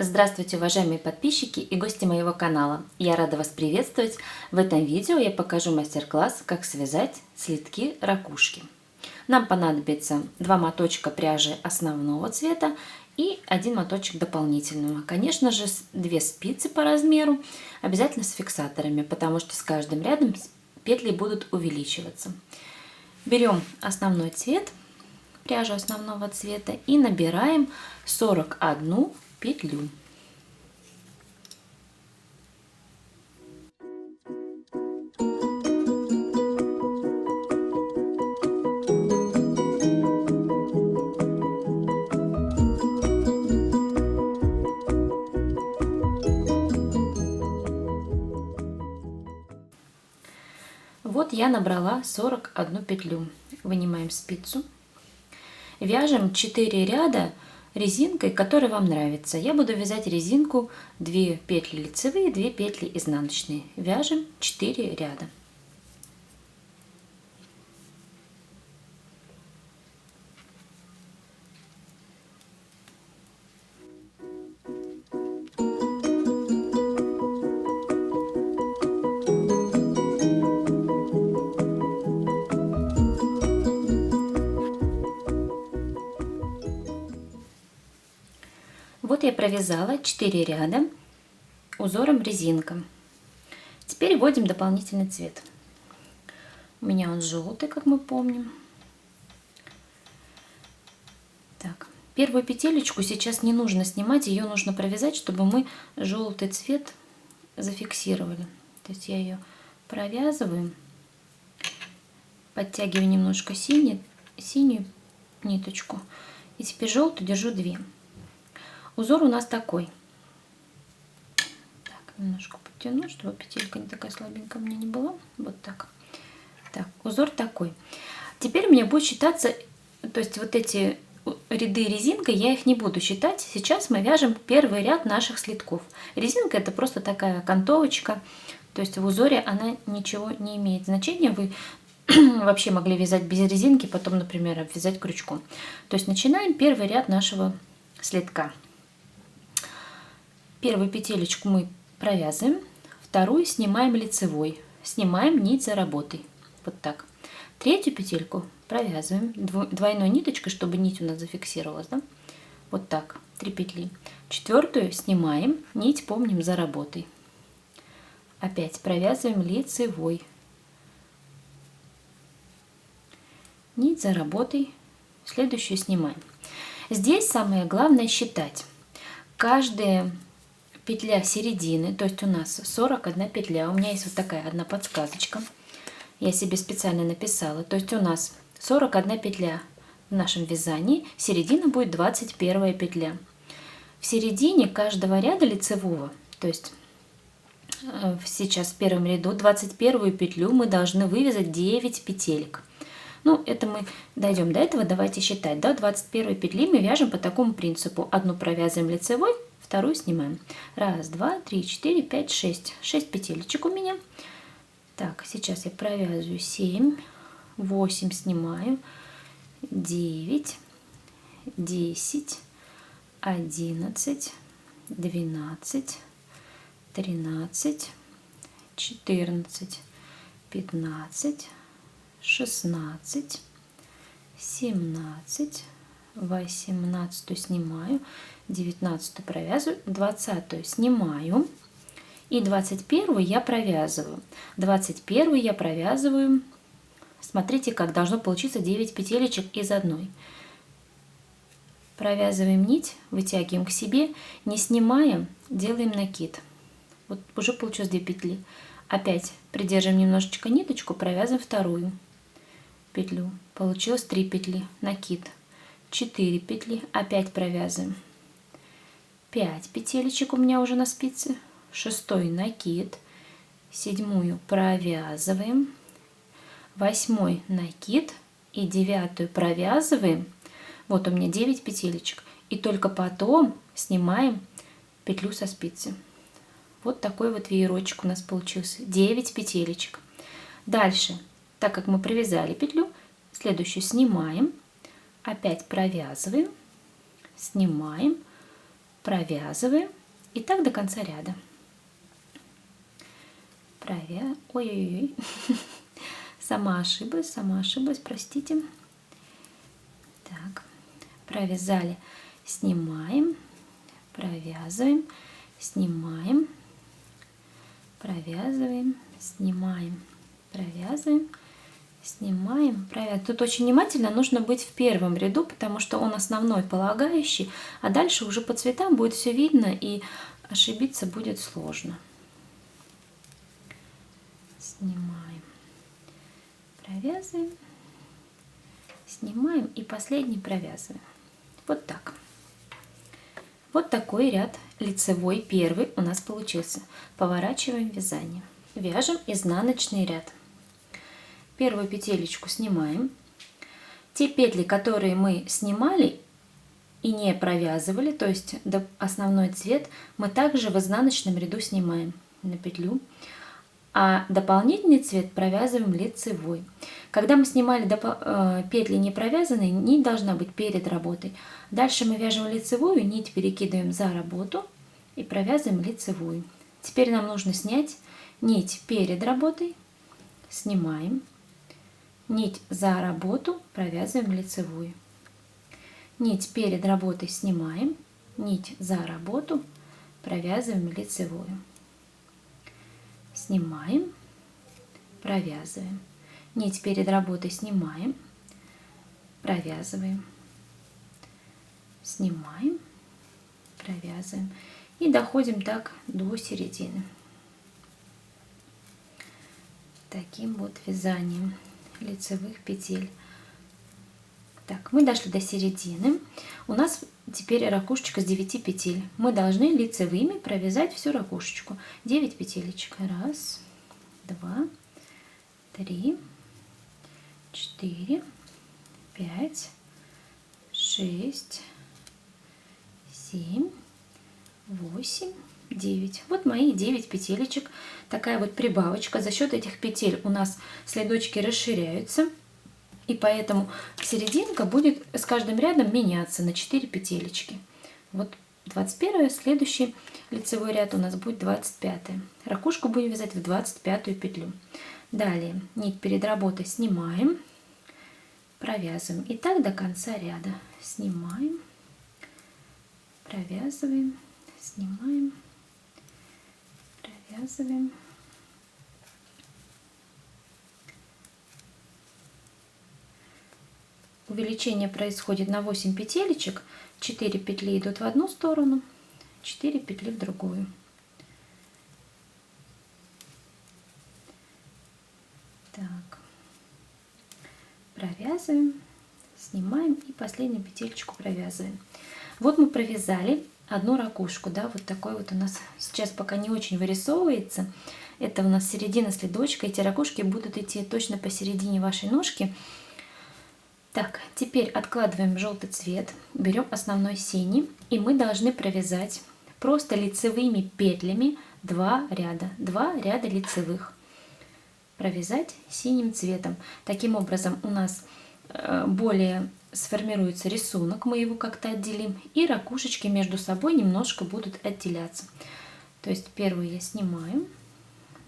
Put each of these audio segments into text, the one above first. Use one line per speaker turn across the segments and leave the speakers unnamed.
Здравствуйте, уважаемые подписчики и гости моего канала. Я рада вас приветствовать. В этом видео я покажу мастер-класс, как связать слитки ракушки. Нам понадобится 2 моточка пряжи основного цвета и 1 моточек дополнительного. Конечно же, 2 спицы по размеру, обязательно с фиксаторами, потому что с каждым рядом петли будут увеличиваться. Берем основной цвет, пряжу основного цвета и набираем 41 петлю. Вот я набрала 41 петлю. Вынимаем спицу. Вяжем 4 ряда резинкой, которая вам нравится. Я буду вязать резинку 2 петли лицевые, 2 петли изнаночные. Вяжем 4 ряда. Вот я провязала 4 ряда узором резинка. Теперь вводим дополнительный цвет. У меня он желтый, как мы помним. Так, первую петелечку сейчас не нужно снимать, ее нужно провязать, чтобы мы желтый цвет зафиксировали. То есть я ее провязываю, подтягиваю немножко синюю ниточку, и теперь желтую держу 2. Узор у нас такой. Так, немножко подтяну, чтобы петелька не такая слабенькая у меня не была. Вот так. Так, узор такой. Теперь у меня будет считаться, то есть вот эти ряды резинкой, я их не буду считать. Сейчас мы вяжем первый ряд наших слитков. Резинка — это просто такая окантовочка, то есть в узоре она ничего не имеет значения. Вы вообще могли вязать без резинки, потом, например, обвязать крючком. То есть начинаем первый ряд нашего слитка. Первую петелечку мы провязываем, вторую снимаем лицевой, снимаем нить за работой. Вот так. Третью петельку провязываем двойной ниточкой, чтобы нить у нас зафиксировалась. Да? Вот так. 3 петли. Четвертую снимаем, нить помним за работой. Опять провязываем лицевой. Нить за работой. Следующую снимаем. Здесь самое главное считать. Каждая петля середины, то есть у нас 41 петля. У меня есть вот такая одна подсказочка. Я себе специально написала. То есть у нас 41 петля в нашем вязании. Середина будет 21 петля. В середине каждого ряда лицевого, то есть сейчас в первом ряду 21 петлю мы должны вывязать 9 петелек. Ну, это мы дойдем до этого. Давайте считать. До 21 петли мы вяжем по такому принципу. Одну провязываем лицевой, вторую снимаем. 1, 2, 3, 4, 5, 6. 6 петелечек у меня. Так, сейчас я провязываю 7, 8 снимаю, 9, 10, 11, 12, 13, 14, 15, 16, 17, 18 снимаю, 19 провязываю, 20 снимаю и 21 я провязываю. 21 я провязываю, смотрите, как должно получиться 9 петелечек из одной. Провязываем нить, вытягиваем к себе, не снимаем, делаем накид. Вот уже получилось 2 петли. Опять придерживаем немножечко ниточку, провязываем вторую петлю. Получилось 3 петли, накид. 4 петли, опять провязываем. 5 петелечек у меня уже на спице. 6 накид. 7 провязываем. 8 накид. И 9 провязываем. Вот у меня 9 петелечек. И только потом снимаем петлю со спицы. Вот такой вот веерочек у нас получился. 9 петелечек. Дальше, так как мы провязали петлю, следующую снимаем. Опять провязываем, снимаем, провязываем и так до конца ряда. Ой-ой-ой, сама ошиблась, простите. Так, провязали, снимаем, провязываем, снимаем, провязываем, снимаем, провязываем, снимаем, провязываем. Тут очень внимательно нужно быть в первом ряду, потому что он основной полагающий, а дальше уже по цветам будет все видно и ошибиться будет сложно. Снимаем, провязываем, снимаем и последний провязываем. Вот так. Вот такой ряд лицевой первый у нас получился. Поворачиваем вязание. Вяжем изнаночный ряд. Первую петелечку снимаем. Те петли, которые мы снимали и не провязывали, то есть основной цвет, мы также в изнаночном ряду снимаем на петлю. А дополнительный цвет провязываем лицевой. Когда мы снимали петли не провязанные, нить должна быть перед работой. Дальше мы вяжем лицевую, нить перекидываем за работу и провязываем лицевую. Теперь нам нужно снять нить перед работой, снимаем, нить за работу, провязываем лицевую. Нить перед работой снимаем, нить за работу, провязываем лицевую. Снимаем, провязываем. Нить перед работой снимаем, провязываем, снимаем, провязываем. И доходим так до середины. Таким вот вязанием лицевых петель. Так, мы дошли до середины. У нас теперь ракушечка с 9 петель. Мы должны лицевыми провязать всю ракушечку. 9 петелечек. 1, 2, 3, 4, 5, 6, 7, 8, 9. Вот мои 9 петелечек. Такая вот прибавочка. За счет этих петель у нас следочки расширяются. И поэтому серединка будет с каждым рядом меняться на 4 петелечки. Вот 21, следующий лицевой ряд у нас будет 25. Ракушку будем вязать в 25 петлю. Далее нить перед работой снимаем, провязываем. И так до конца ряда. Снимаем, провязываем, снимаем, провязываем. Увеличение происходит на 8 петелечек. 4 петли идут в одну сторону, 4 петли в другую. Так. Провязываем, снимаем и последнюю петелечку провязываем. Вот мы провязали одну ракушку, да, вот такой вот у нас сейчас пока не очень вырисовывается. Это у нас середина следочка. Эти ракушки будут идти точно посередине вашей ножки. Так, теперь откладываем желтый цвет, берем основной синий, и мы должны провязать просто лицевыми петлями 2 ряда лицевых. Провязать синим цветом. Таким образом у нас более сформируется рисунок, мы его как-то отделим, и ракушечки между собой немножко будут отделяться. То есть первую я снимаю,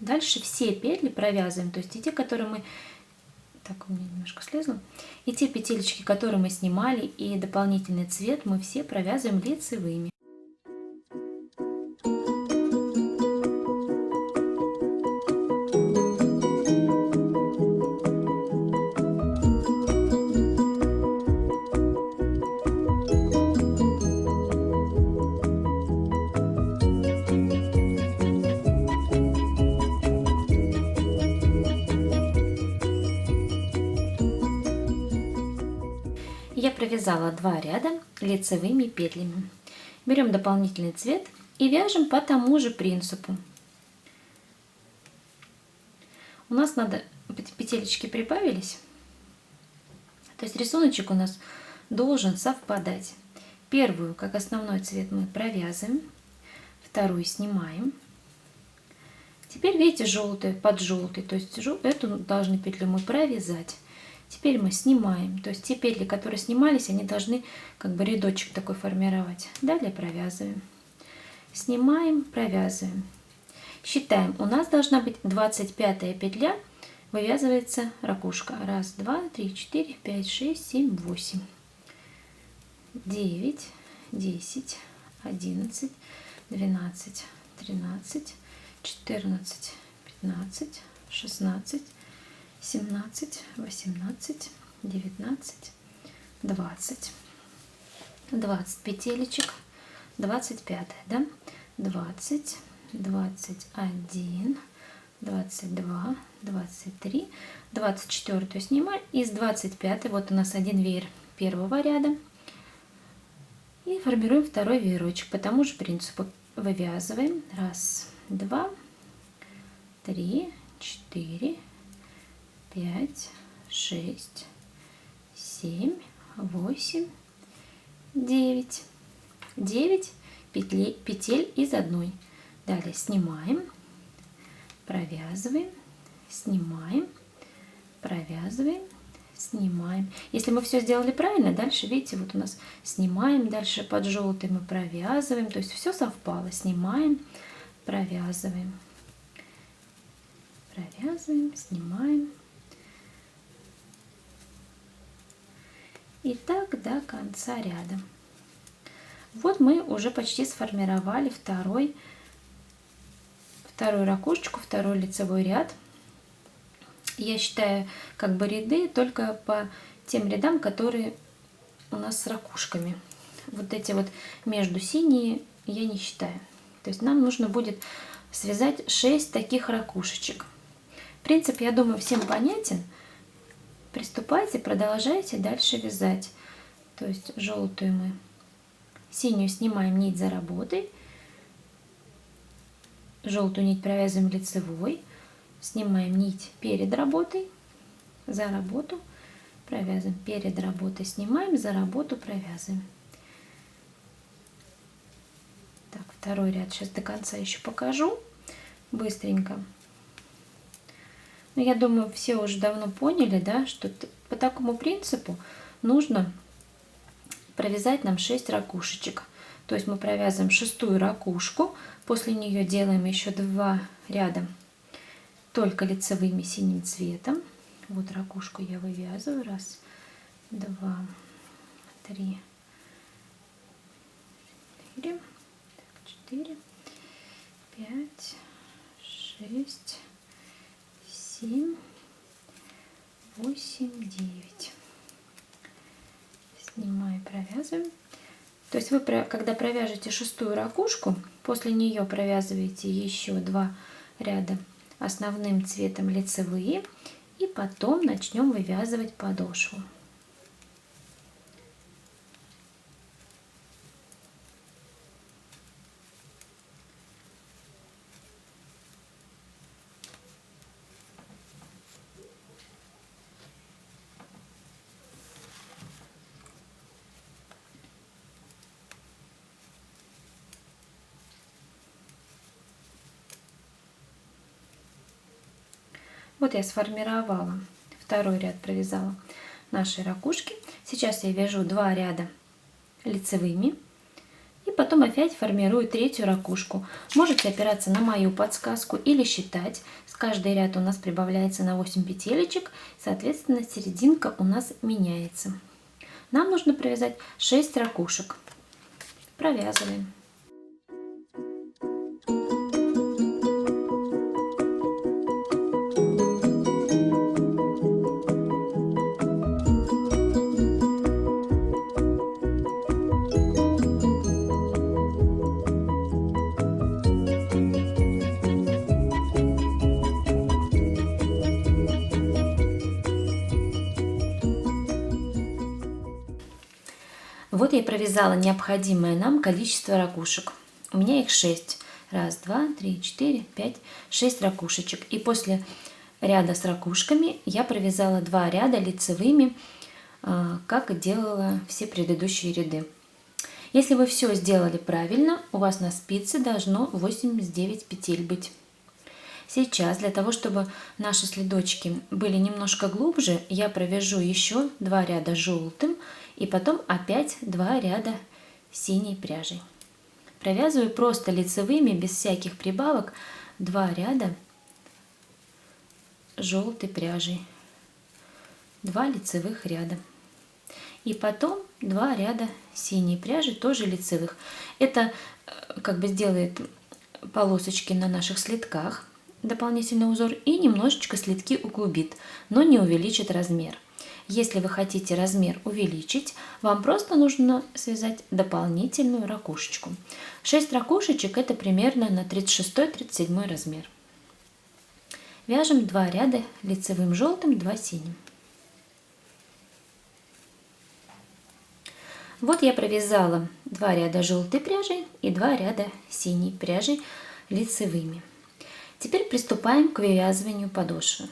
дальше все петли провязываем, то есть и те, которые мы... Так, у меня немножко слезло. И те петелечки, которые мы снимали, и дополнительный цвет мы все провязываем лицевыми. Я провязала 2 ряда лицевыми петлями. Берем дополнительный цвет и вяжем по тому же принципу. У нас надо, петелечки прибавились, то есть рисуночек у нас должен совпадать. Первую, как основной цвет, мы провязываем, вторую снимаем. Теперь видите, желтый под желтый, то есть эту должны петлю мы провязать. Теперь мы снимаем. То есть те петли, которые снимались, они должны как бы рядочек такой формировать. Далее провязываем. Снимаем, провязываем. Считаем. У нас должна быть 25 петля. Вывязывается ракушка. 1, 2, 3, 4, 5, 6, 7, 8, 9, 10, 11, 12, 13, 14, 15, 16, 17, 18, 19, 20. 20 петелечек. 25, да? 20, 21, 22, 23, 24 снимаем. Из 25 вот у нас один веер первого ряда. И формируем второй веерочек. По тому же принципу вывязываем. 1, 2, 3, 4, 5, 6, 7, 8, 9. 9 петель из одной. Далее снимаем, провязываем, снимаем, провязываем, снимаем. Если мы все сделали правильно, дальше, видите, вот у нас снимаем, дальше под желтый мы провязываем, то есть все совпало. Снимаем, провязываем, провязываем, снимаем. И так до конца ряда. Вот мы уже почти сформировали вторую ракушечку, второй лицевой ряд. Я считаю как бы ряды только по тем рядам, которые у нас с ракушками. Вот эти вот между синие я не считаю. То есть нам нужно будет связать 6 таких ракушечек. Принцип, я думаю, всем понятен. Приступайте, продолжайте дальше вязать. То есть желтую мы, синюю снимаем нить за работой, желтую нить провязываем лицевой, снимаем нить перед работой, за работу, провязываем перед работой, снимаем, за работу, провязываем. Так, второй ряд сейчас до конца еще покажу быстренько. Но я думаю, все уже давно поняли, да, что по такому принципу нужно провязать нам 6 ракушечек. То есть мы провязываем 6-ю ракушку, после нее делаем еще 2 ряда только лицевыми синим цветом. Вот ракушку я вывязываю. 1, 2, 3, 4, 5, 6, 7, 8, 9. Снимаем, провязываем. То есть вы, когда провяжете 6-ю ракушку, после нее провязываете еще 2 ряда основным цветом лицевые, и потом начнем вывязывать подошву. Вот я сформировала второй ряд, провязала наши ракушки. Сейчас я вяжу 2 ряда лицевыми и потом опять формирую 3-ю ракушку. Можете опираться на мою подсказку или считать. С каждый ряд у нас прибавляется на 8 петелечек, соответственно серединка у нас меняется. Нам нужно провязать 6 ракушек. Провязываем. Вот я провязала необходимое нам количество ракушек. У меня их 6. 1, 2, 3, 4, 5, 6 ракушечек. И после ряда с ракушками я провязала 2 ряда лицевыми, как делала все предыдущие ряды. Если вы все сделали правильно, у вас на спице должно 89 петель быть. Сейчас для того, чтобы наши следочки были немножко глубже, я провяжу еще 2 ряда желтым и потом опять 2 ряда синей пряжей. Провязываю просто лицевыми, без всяких прибавок, 2 ряда желтой пряжей, 2 лицевых ряда. И потом 2 ряда синей пряжи, тоже лицевых. Это как бы сделает полосочки на наших следках, дополнительный узор, и немножечко следки углубит, но не увеличит размер. Если вы хотите размер увеличить, вам просто нужно связать дополнительную ракушечку. 6 ракушечек это примерно на 36-37 размер. Вяжем 2 ряда лицевым желтым, 2 синим. Вот я провязала 2 ряда желтой пряжи и 2 ряда синей пряжи лицевыми. Теперь приступаем к вывязыванию подошвы.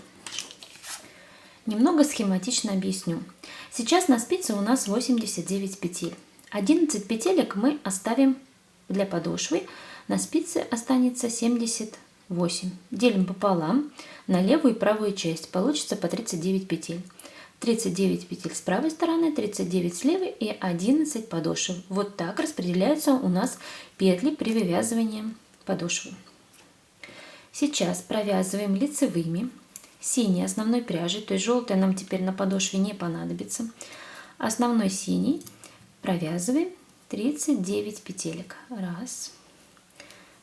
Немного схематично объясню. Сейчас на спице у нас 89 петель. 11 петелек мы оставим для подошвы. На спице останется 78. Делим пополам на левую и правую часть. Получится по 39 петель. 39 петель с правой стороны, 39 с левой и 11 подошв. Вот так распределяются у нас петли при вывязывании подошвы. Сейчас провязываем лицевыми синей основной пряжей, то есть желтая нам теперь на подошве не понадобится. Основной синий провязываем 39 петелек. 1,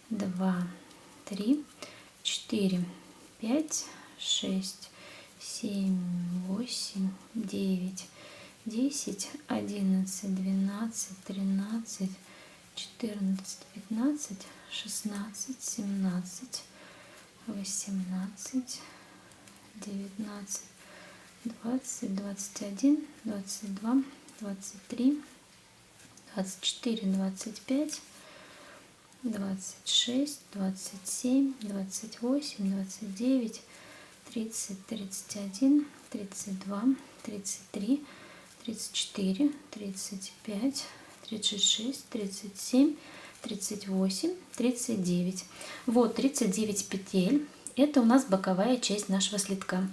2, 3, 4, 5, 6, 7, 8, 9, 10, 11, 12, 13, 14, 15, 16, 17, 18, 19, 20, 21, 22, 23, 24, 25, 26, 27, 28, 29, 30, 31, 32, 33, 34, 35, 36, 37, 38, 39. Вот 39 петель. Это у нас боковая часть нашего следка.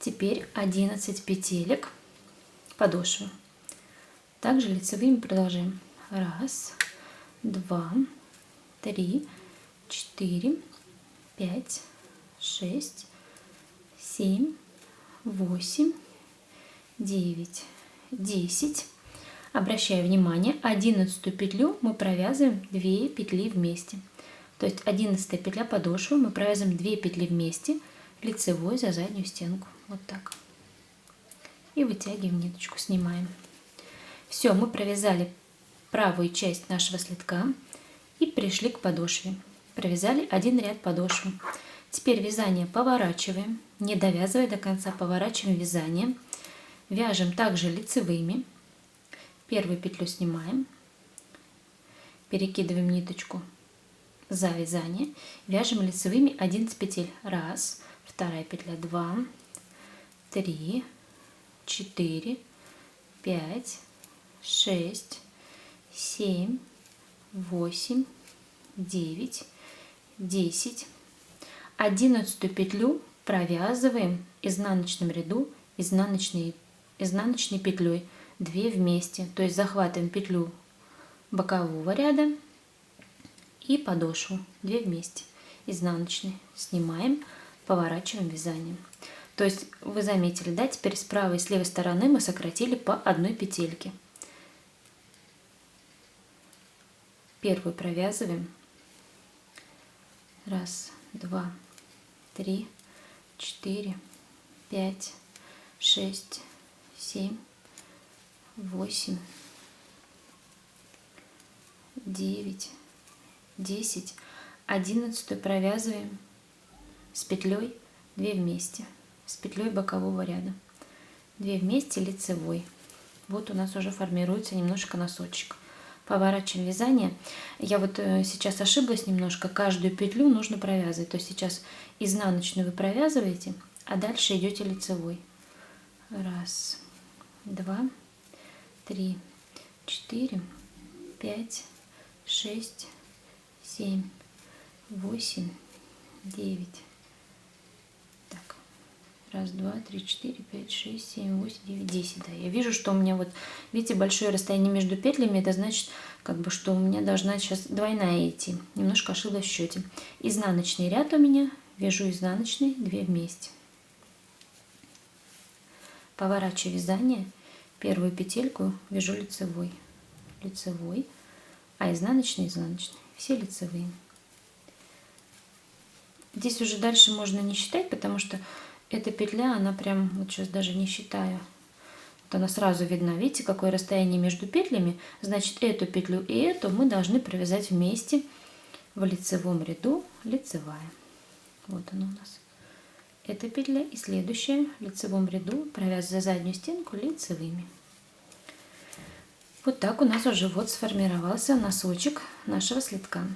Теперь 11 петелек подошвы. Также лицевыми продолжаем. 1, 2, 3, 4, 5, 6, 7, 8, 9, 10. Обращаю внимание, 11 петлю мы провязываем 2 петли вместе. То есть 11 петля подошвы мы провязываем 2 петли вместе, лицевой за заднюю стенку. Вот так. И вытягиваем ниточку, снимаем. Все, мы провязали правую часть нашего следка и пришли к подошве. Провязали один ряд подошвы. Теперь вязание поворачиваем, не довязывая до конца, поворачиваем вязание. Вяжем также лицевыми. Первую петлю снимаем, перекидываем ниточку за вязание, вяжем лицевыми 11 петель. 1, 2 петля, 2, 3, 4, 5, 6, 7, 8, 9, 10. 11 петлю провязываем в изнаночном ряду изнаночной петлей 2 вместе, то есть захватываем петлю бокового ряда и подошву 2 вместе, изнаночной, снимаем, поворачиваем вязание. То есть вы заметили, да, теперь с правой и с левой стороны мы сократили по одной петельке. Первую провязываем. 1, 2, 3, 4, 5, 6, 7, 8, 9, 10, 11 провязываем с петлей 2 вместе, с петлей бокового ряда, 2 вместе лицевой. Вот у нас уже формируется немножко носочек. Поворачиваем вязание. Я вот сейчас ошиблась немножко, каждую петлю нужно провязывать. То есть сейчас изнаночную вы провязываете, а дальше идете лицевой. 1, 2, 3, 4, 5, 6, 7, 8, 9, Раз, два, три, четыре, пять, шесть, семь, восемь, девять, 10. Да, я вижу, что у меня вот, видите, большое расстояние между петлями. Это значит, как бы, что у меня должна сейчас двойная идти. Немножко ошиблась в счете. Изнаночный ряд у меня. Вяжу изнаночный, 2 вместе. Поворачиваю вязание. Первую петельку вяжу лицевой. Лицевой. А изнаночный, изнаночный. Все лицевые. Здесь уже дальше можно не считать, потому что эта петля, она прям, вот сейчас даже не считаю. Вот она сразу видна. Видите, какое расстояние между петлями? Значит, эту петлю и эту мы должны провязать вместе в лицевом ряду, лицевая. Вот она у нас. Эта петля и следующая в лицевом ряду провязывать за заднюю стенку лицевыми. Вот так у нас уже вот сформировался носочек нашего слитка.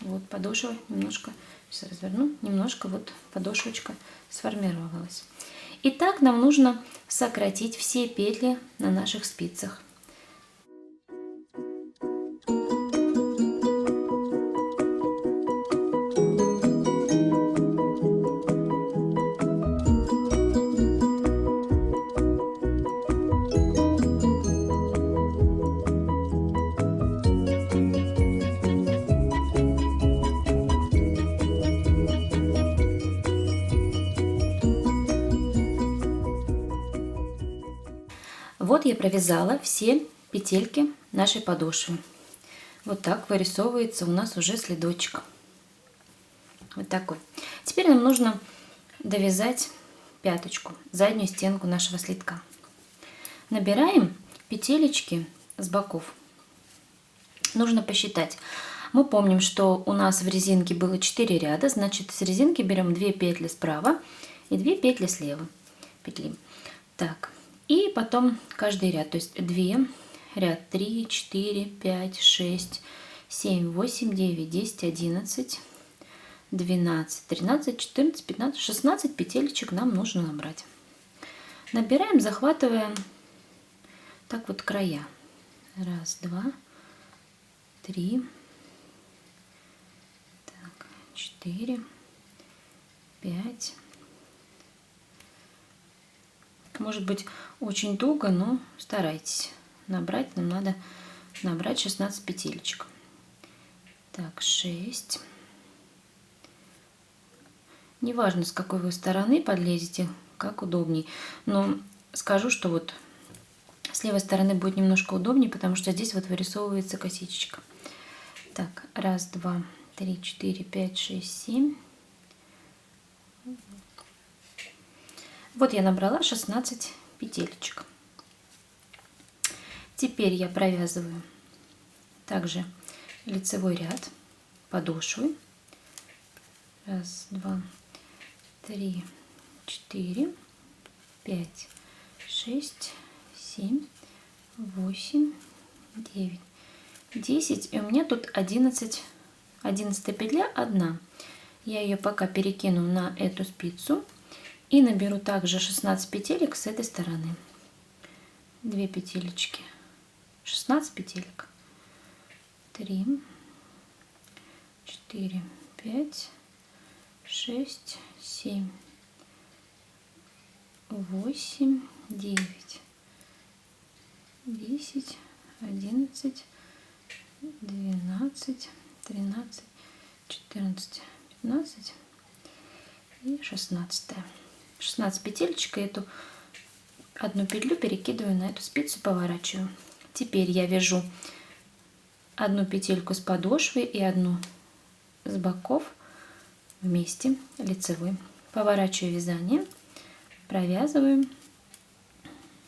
Вот подошва немножко, сейчас разверну, немножко вот подошвочка сформировалась. Итак, нам нужно сократить все петли на наших спицах. Вот я провязала все петельки нашей подошвы. Вот так вырисовывается у нас уже следочек. Вот такой. Теперь нам нужно довязать пяточку, заднюю стенку нашего слитка. Набираем петелечки с боков. Нужно посчитать. Мы помним, что у нас в резинке было 4 ряда, значит, с резинки берем 2 петли справа и 2 петли слева. Петли. Так. И потом каждый ряд, то есть 2, ряд 3, 4, 5, 6, 7, 8, 9, 10, 11, 12, 13, 14, 15, 16 петелечек нам нужно набрать. Набираем, захватывая так вот края. Раз, два, 3, так, 4, 5. Может быть очень туго, но старайтесь набрать. Нам надо набрать 16 петелечек. Так, 6. Неважно, с какой вы стороны подлезете, как удобней. Но скажу, что вот с левой стороны будет немножко удобнее, потому что здесь вот вырисовывается косичечка. Так, раз, два, три, 4, 5, 6, 7. Вот я набрала 16 петелечек. Теперь я провязываю также лицевой ряд подошвы. Раз, два, 3, 4, 5, 6, 7, 8, 9, 10. И у меня тут 11 петля одна. Я ее пока перекину на эту спицу. И наберу также 16 петелек с этой стороны. 2 петелечки. 16 петелек. 3, 4, 5, 6, 7, 8, 9, 10, 11, 12, 13, 14, 15 и 16. 16 петелечек, и эту одну петлю перекидываю на эту спицу, поворачиваю. Теперь я вяжу одну петельку с подошвы и одну с боков вместе лицевой. Поворачиваю вязание, провязываю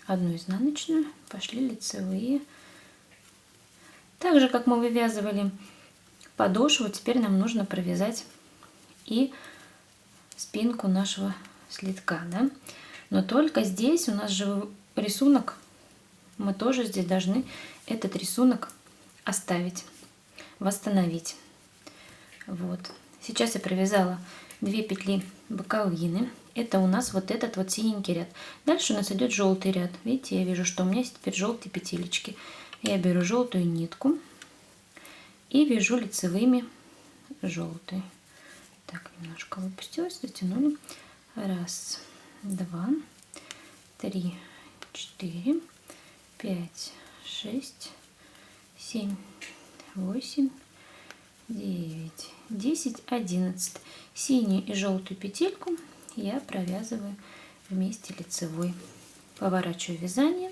одну изнаночную, пошли лицевые. Так же, как мы вывязывали подошву, теперь нам нужно провязать и спинку нашего слитка, да? Но только здесь у нас же рисунок, мы тоже здесь должны этот рисунок оставить, восстановить. Вот. Сейчас я провязала 2 петли боковины. Это у нас вот этот вот синенький ряд. Дальше у нас идет желтый ряд. Видите, я вижу, что у меня есть теперь желтые петелечки. Я беру желтую нитку и вяжу лицевыми желтый. Так, немножко выпустилась, затянули. Раз, 2, 3, 4, 5, 6, 7, 8, 9, 10, 11. Синюю и желтую петельку я провязываю вместе лицевой. Поворачиваю вязание,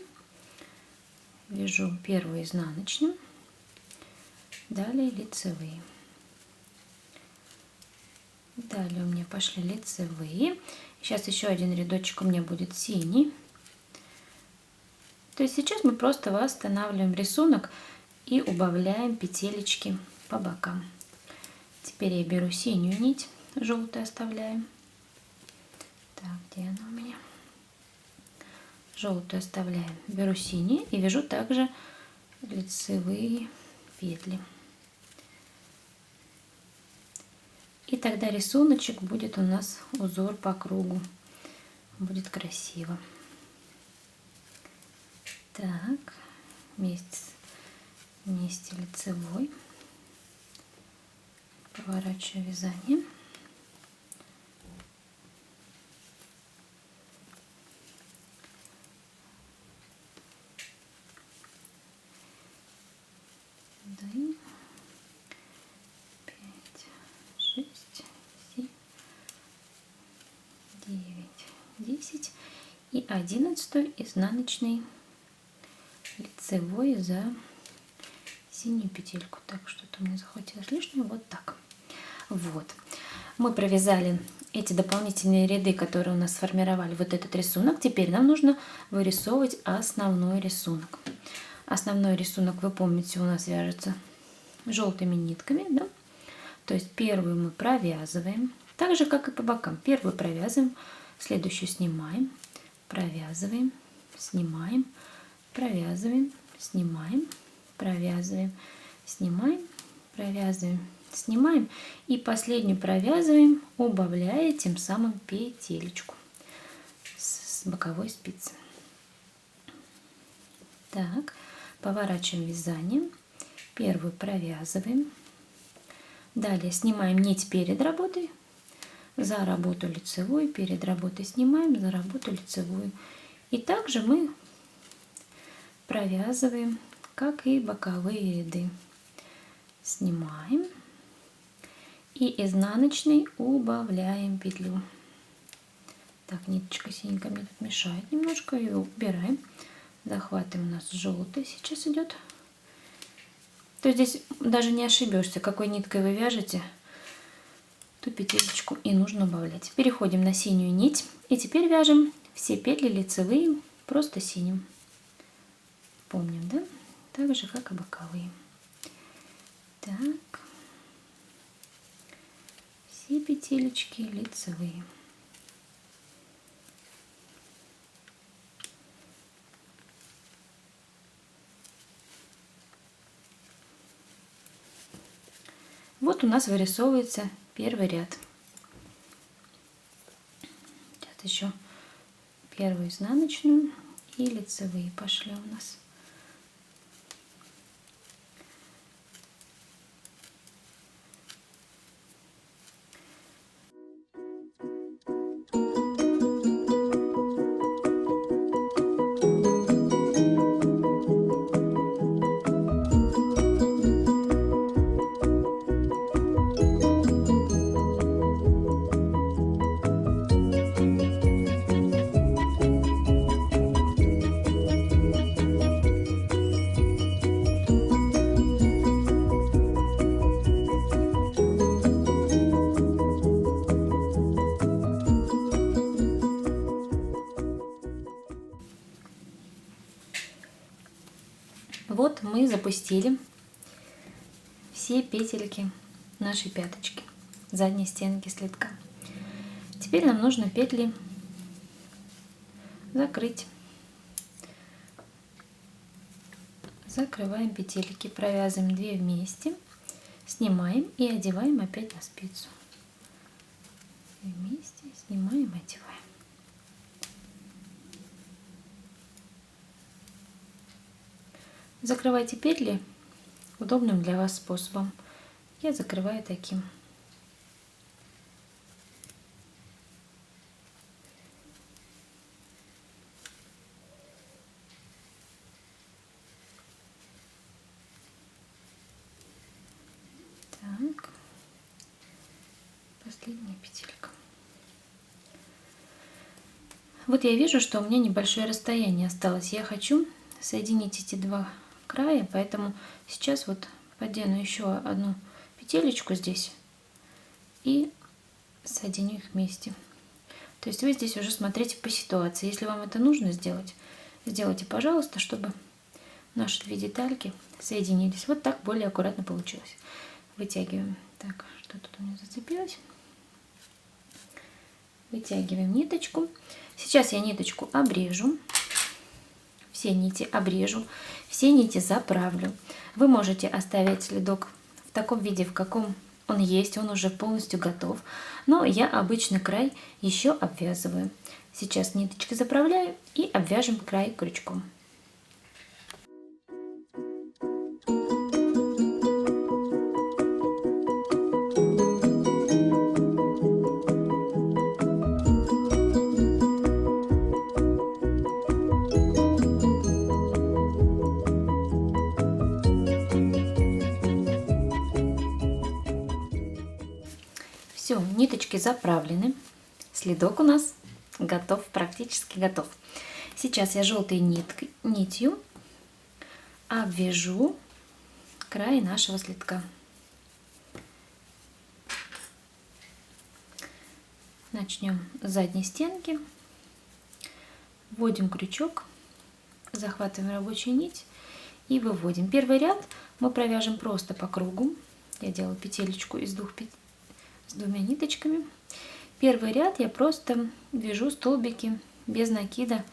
вяжу первую изнаночную, далее лицевые. Далее у меня пошли лицевые. Сейчас еще один рядочек у меня будет синий. То есть сейчас мы просто восстанавливаем рисунок и убавляем петелечки по бокам. Теперь я беру синюю нить, желтую оставляем. Так, где она у меня? Желтую оставляем. Беру синий и вяжу также лицевые петли. И тогда рисуночек будет у нас узор по кругу. Будет красиво. Так, вместе лицевой. Поворачиваю вязание. Даем 5, 6, 7, 9, 10 и 11 изнаночный лицевой за синюю петельку. Так, что-то у меня захватилось лишнее. Вот так. Вот. Мы провязали эти дополнительные ряды, которые у нас сформировали вот этот рисунок. Теперь нам нужно вырисовывать основной рисунок. Основной рисунок, вы помните, у нас вяжется желтыми нитками, да? То есть первую мы провязываем, так же как и по бокам. Первую провязываем, следующую снимаем, провязываем, снимаем, провязываем, снимаем, провязываем, снимаем, провязываем, снимаем и последнюю провязываем, убавляя тем самым петелечку с боковой спицы. Так, поворачиваем вязание, первую провязываем, далее снимаем нить перед работой, за работу лицевую, перед работой снимаем, за работу лицевую. И также мы провязываем, как и боковые ряды. Снимаем и изнаночной убавляем петлю. Так, ниточка синенькая мне тут мешает немножко, ее убираем. Захватываем, у нас желтый сейчас идет. То есть здесь даже не ошибешься, какой ниткой вы вяжете, ту петелечку и нужно убавлять. Переходим на синюю нить и теперь вяжем все петли лицевые просто синим. Помним, да? Так же, как и боковые. Так, все петелечки лицевые. Вот у нас вырисовывается первый ряд. Сейчас еще первую изнаночную и лицевые пошли у нас. Вот мы запустили все петельки нашей пяточки, задней стенки слитка. Теперь нам нужно петли закрыть. Закрываем петельки, провязываем 2 вместе, снимаем и одеваем опять на спицу. Вместе снимаем, одеваем. Закрывайте петли удобным для вас способом. Я закрываю таким. последняя петелька. Вот я вижу, что у меня небольшое расстояние осталось. Я хочу соединить эти два края, поэтому сейчас вот подену еще одну петелечку здесь и соединю их вместе. То есть вы здесь уже смотрите по ситуации. Если вам это нужно сделать, сделайте, пожалуйста, чтобы наши две детальки соединились. Вот так более аккуратно получилось. Вытягиваем. Так, что тут у меня зацепилось? Вытягиваем ниточку. Сейчас я ниточку обрежу. Все нити обрежу. Все нити заправлю. Вы можете оставить следок в таком виде, в каком он есть. Он уже полностью готов. Но я обычный край еще обвязываю. Сейчас ниточки заправляю и обвяжем край крючком. Все, ниточки заправлены. Следок у нас готов, практически готов. Сейчас я желтой нитью обвяжу край нашего следка. Начнем с задней стенки. Вводим крючок, захватываем рабочую нить и выводим. Первый ряд мы провяжем просто по кругу. Я делаю петелечку из с двумя ниточками. Первый ряд я просто вяжу столбики без накида.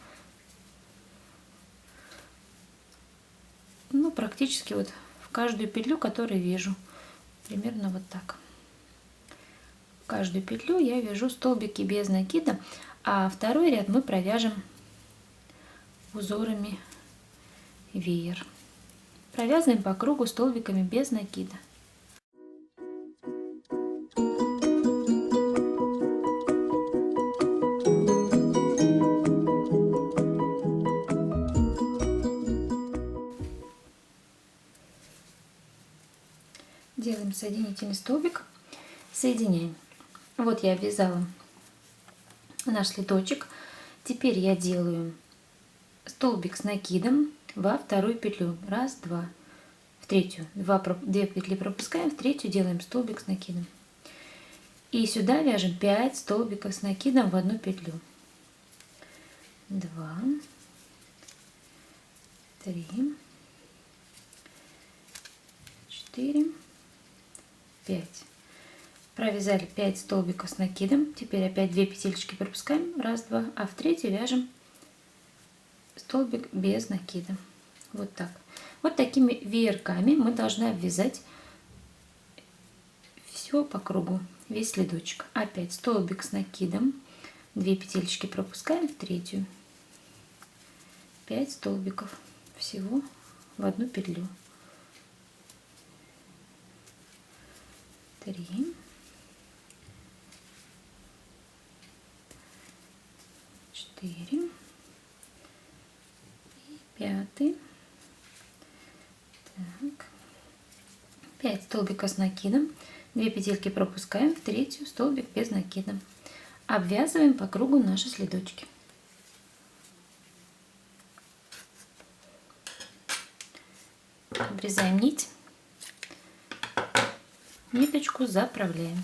Ну, практически вот в каждую петлю, которую вяжу. Примерно вот так. В каждую петлю я вяжу столбики без накида, а второй ряд мы провяжем узорами веер. Провязываем по кругу столбиками без накида. Делаем соединительный столбик, соединяем. Вот я обвязала наш следочек. Теперь я делаю столбик с накидом во вторую петлю. Раз, два. В третью. Две петли пропускаем, в третью делаем столбик с накидом. И сюда вяжем 5 столбиков с накидом в одну петлю. 2, 3, 4, 5. Провязали 5 столбиков с накидом. Теперь опять 2 петелечки пропускаем. Раз, два. А в третью вяжем столбик без накида. Вот так. Вот такими веерками мы должны обвязать все по кругу. Весь следочек. Опять столбик с накидом. 2 петелечки пропускаем в третью. 5 столбиков всего в одну петлю. 3, 4 и 5. Так. 5 столбиков с накидом, 2 петельки пропускаем в третью, столбик без накида. Обвязываем по кругу наши следочки. Обрезаем нить. Ниточку заправляем.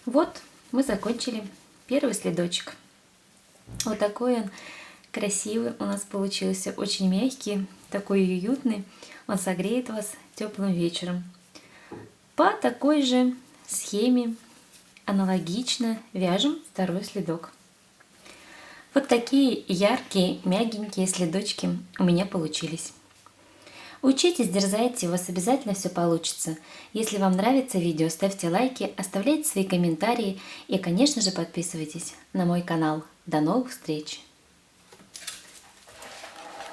Вот мы закончили первый следочек. Вот такой он красивый у нас получился, очень мягкий, такой уютный. Он согреет вас теплым вечером. По такой же схеме аналогично вяжем второй следок. Вот такие яркие, мягенькие следочки у меня получились. Учитесь, дерзайте, у вас обязательно все получится. Если вам нравится видео, ставьте лайки, оставляйте свои комментарии и, конечно же, подписывайтесь на мой канал. До новых встреч!